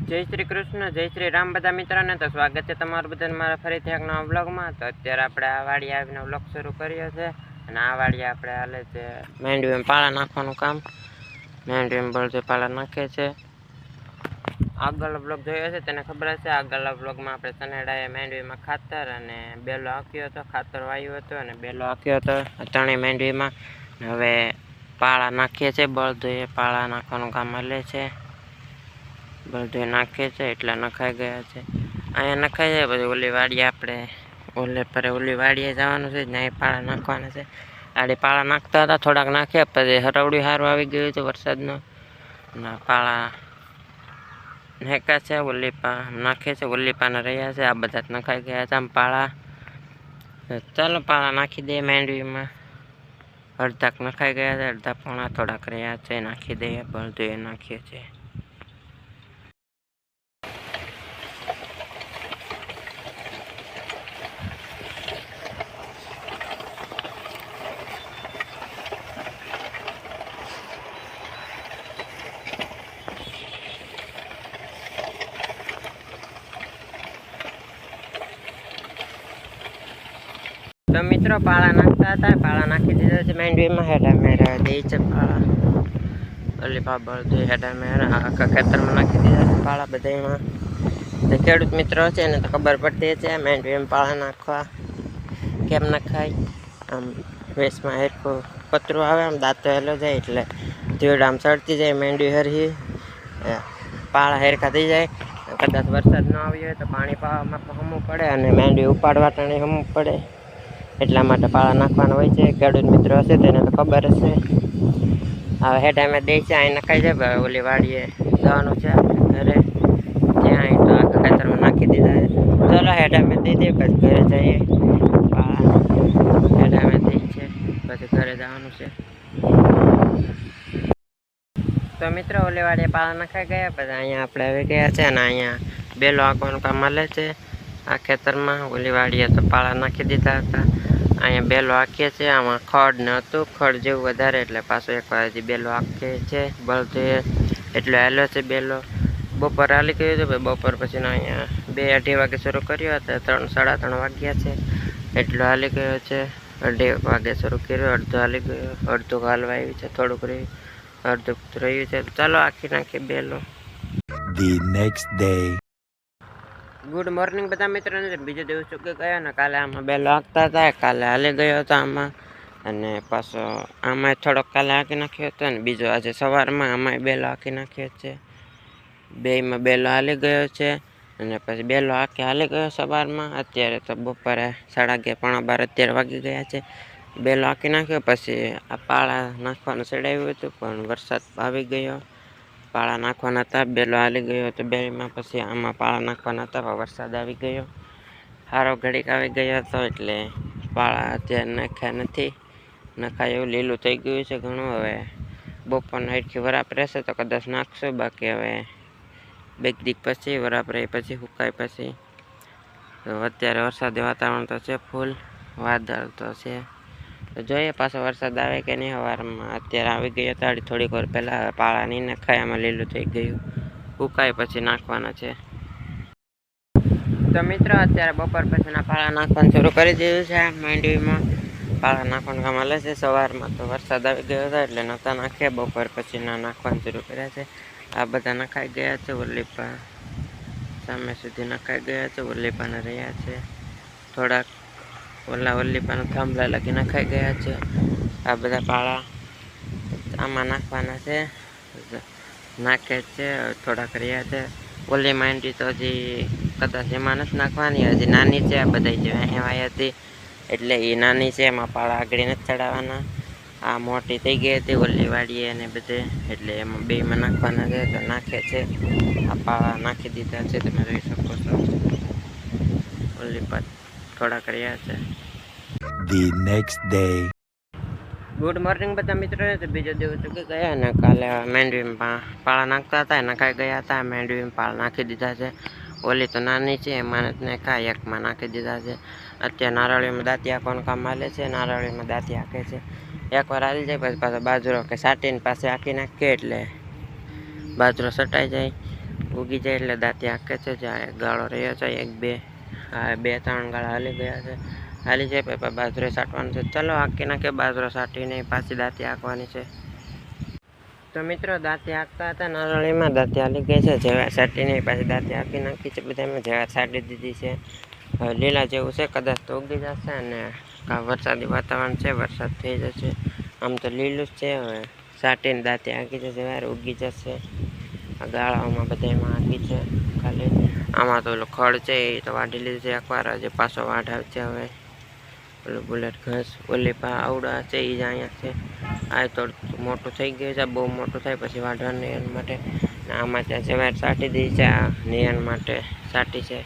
જય શ્રી કૃષ્ણ, જય શ્રી રામ બધા મિત્રોને. તો સ્વાગત છે તમારું બધાને મારા ફરીથી એક નવા વ્લોગમાં. તો અત્યારે આપણે આ વાડીએ આવીને વ્લોગ શરૂ કર્યો છે અને આ વાડીએ આપણે હાલે છે માંડવીમાં પાળા નાખવાનું કામ. માંડવીમાં બળદે પાળા નાખે છે. આગળ બ્લોગ જોયો છે તેને ખબર હશે. આગળ બ્લોગમાં આપણે સનેડાએ માંડવીમાં ખાતર અને બેલો આંક્યો હતો, ખાતર વાવ્યું હતું અને બેલો આંક્યો હતો ત્રણેય માંડવીમાં. હવે પાળા નાખીએ છીએ. બળદોએ પાળા નાખવાનું કામ હાલે છે. બધું નાખે છે એટલે નખાઈ ગયા છે. અહીંયા નખાઈ જાય પછી ઓલી વાડીએ આપણે ઓલી વાડીએ જવાનું છે, ત્યાં પાળા નાખવાના છે. આડી પાળા નાખતા હતા, થોડાક નાખ્યા પછી હરવડ્યું સારું આવી ગયું હતું વરસાદનું. પાળા નેકા છે, ઓલીપા નાખે છે, ઓલીપાના રહ્યા છે. આ બધા જ નખાઈ ગયા છે આમ પાળા. ચાલો પાળા નાખી દઈએ માંડવીમાં. અડધાક નખાઈ ગયા છે, અડધા પોણા થોડાક રહ્યા છે, નાખી દઈએ. બધું નાખીએ છીએ. તો મિત્રો પાળા નાખતા હતા, પાળા નાખી દીધા છે માંડવીમાં. હેડા મેરા દે છે પાળા. ઓલી બાબળ દે હેડા મેરા આખા ખેતરમાં નાખી દીધા છે પાળા બધામાં. તો ખેડૂત મિત્રો છે ને તો ખબર પડતી છે માંડવીમાં પાળા નાખવા કેમ નખાય. આમ વેસમાં હેરખું પતરું આવે, આમ દાંતો હેલો જાય એટલે ધીવડ આમ ચડતી જાય માંડવી હરહી, પાળા હેરખા થઈ જાય. કદાચ વરસાદ ન આવ્યો હોય તો પાણી પાવામાં હમવું પડે અને માંડવી ઉપાડવા ટાણે હમવું પડે. એટલા માટે પાળા નાખવાના હોય છે. ખેડૂત મિત્રો હશે તેને તો ખબર હશે. હવે હેઠા અમે દે છે, અહીં નખાઈ જાય. ઓલી વાડીએ જવાનું છે ઘરે, ત્યાં અહીં તો આખા ખેતરમાં નાખી દીધા છે. ચલો હેઠા અમે દઈ દઈએ પછી ઘરે જઈએ. પાળા હેઠા અમે દઈ છે પછી ઘરે જવાનું છે. તો મિત્રો ઓલી વાડીએ પાળા નખાઈ ગયા પછી અહીંયા આપણે આવી ગયા છે અને અહીંયા બેલો આંકવાનું કામ હાલે છે આ ખેતરમાં. ઓલી વાડીએ તો પાળા નાખી દીધા હતા, અહીંયા બેલો આંકીએ છીએ. આમાં ખડ ને હતું, ખડ જેવું વધારે એટલે પાછો એકવાર હજી બેલો આંકીએ છે. બળદે એટલે હાલ્યો છે બેલો. બપોર હાલી ગયું હતું, બપોર પછીનો અહીંયા 2-2:30 વાગે શરૂ કર્યો હતો. 3-3:30 વાગ્યા છે એટલો હાલી ગયો છે. 2:30 વાગે શરૂ કર્યો, અડધો હાલી ગયો, અડધું હાલવા આવ્યું છે, થોડુંક રહ્યું, અડધું રહ્યું છે. ચાલો આખી નાખીએ બેલો. The next day. Good morning બધા મિત્રોને. બીજો દિવસ ચૂકી ગયો ને કાલે આમાં બેલો આંકતા હતા, કાલે હાલી ગયો હતો આમાં. અને પાછો આમાં થોડોક કાલે આંકી નાખ્યો હતો ને બીજો આજે સવારમાં આમાં બેલો આંકી નાખ્યો છે. બેયમાં બેલો હાલી ગયો છે અને પછી બેલો આંકી હાલી ગયો સવારમાં. અત્યારે તો બપોરે 11:30 અત્યારે વાગી ગયા છે. બેલો આંકી નાખ્યો પછી આ પાળા નાખવાનું ચડાવ્યું હતું પણ વરસાદ આવી ગયો. પાળા નાખવાના હતા, બેલો હાલી ગયો તો બેમાં પછી આમાં પાળા નાખવાના હતા પણ વરસાદ આવી ગયો. સારો ઘડીક આવી ગયો હતો એટલે પાળા અત્યારે નાખ્યા નથી. નખાય એવું લીલું થઈ ગયું છે ઘણું. હવે બપોરના એટલી વરાપ રહેશે તો કદાચ નાખશું, બાકી હવે 2 દી પછી વરાપ રહી પછી સુકાય પછી. તો અત્યારે વરસાદી વાતાવરણ તો છે, ફૂલ વાદળ તો છે. તો જોઈએ પાછો વરસાદ આવે કે નહીં. સવારમાં અત્યારે આવી ગયો હતો થોડીક વાર પહેલાં. પાળા નહીં નખાય, આમાં લીલું થઈ ગયું, સુકાય પછી નાખવાના છે. તો મિત્રો અત્યારે બપોર પછીના પાળા નાખવાનું શરૂ કરી દીધું છે માંડવીમાં. પાળા નાખવાનું કામ હાલે છે. સવારમાં તો વરસાદ આવી ગયો હતો એટલે નહોતા નાખ્યા, બપોર પછીના નાખવાનું શરૂ કર્યા છે. આ બધા નખાઈ ગયા છે. ઓલીપા સામે સુધી નખાઈ ગયા છે, ઓલીપાના રહ્યા છે. થોડાક ઓલીપાના થાંભલા લગી નખાઈ ગયા છે. આ બધા પાળા આમાં નાખવાના છે, નાખે છે. થોડાક રહ્યા છે. ઓલી માંડવી તો હજી કદાચ એમાં નથી નાખવાની, હજી નાની છે. આ બધા જે વાય હતી એટલે એ નાની છે, એમાં પાળા આગળ નથી ચડાવવાના. આ મોટી થઈ ગઈ હતી ઓલી વાડીએ અને બધે એટલે એમાં બેમાં નાખવાના છે. તો નાખે છે. આ પાળા નાખી દીધા છે, તમે જોઈ શકો છો. ઓલી પર થોડાક રહ્યા છે. The next day. Good morning બધા મિત્રોને. તો બીજો દિવસ ચૂકી ગયા અને કાલે માંડવીમાં પાળા નાખતા હતા, નખાઈ ગયા હતા. માંડવીમાં પાળા નાખી દીધા છે. ઓલી તો નાની છે, એમાં નથી નાખ્યા, એકમાં નાખી દીધા છે. અત્યારે નારળીમાં દાંતી આંકવાનું કામ હાલે છે. નારળીમાં દાંતી આંકે છે. એકવાર આવી જાય પછી પાછો બાજરો કે સાટીને પાસે આંકી નાખીએ એટલે બાજરો સટાઈ જાય. ઉગી જાય એટલે દાંતી હાકે છે. જ્યાં એક ગાળો રહ્યો છે, એક બે હા 2-3 ગાળા હાલી ગયા છે. હાલી જાય પછી બાજરો સાટવાનું છે. ચલો હાકી નાખે બાજરો સાટીને પાછી દાંતી હાંકવાની છે. તો મિત્રો દાંતી હાંકતા હતા નારળીમાં દાંતી હાલી ગઈ છે. જેવા સાટીને પાછી દાંતી હાંકી નાખી છે. બધામાં જેવા સાટી દીધી છે. લીલા જેવું છે, કદાચ તો ઉગી જશે. અને વરસાદી વાતાવરણ છે, વરસાદ થઈ જશે. આમ તો લીલું જ છે. હવે સાટીને દાંતી હાંકી જશે, વાર ઉગી જશે. આ ગાળાઓમાં બધામાં હાંકી છે. ખાલી આમાં તો ઓલું ખડ છે એ તો વાઢી લીધું છે એકવાર, હજી પાછો વાઢાવ છે. હવે ઓલું બુલેટ ઘાસ ઓલી આવડા છે એ જ અહીંયા છે. આ તો મોટું થઈ ગયું છે, બહુ મોટું થાય પછી વાઢવાનું નિયન માટે. આમાં ત્યાં સેવાર સાટી દીધી છે, આ નિયન માટે સાટી છે.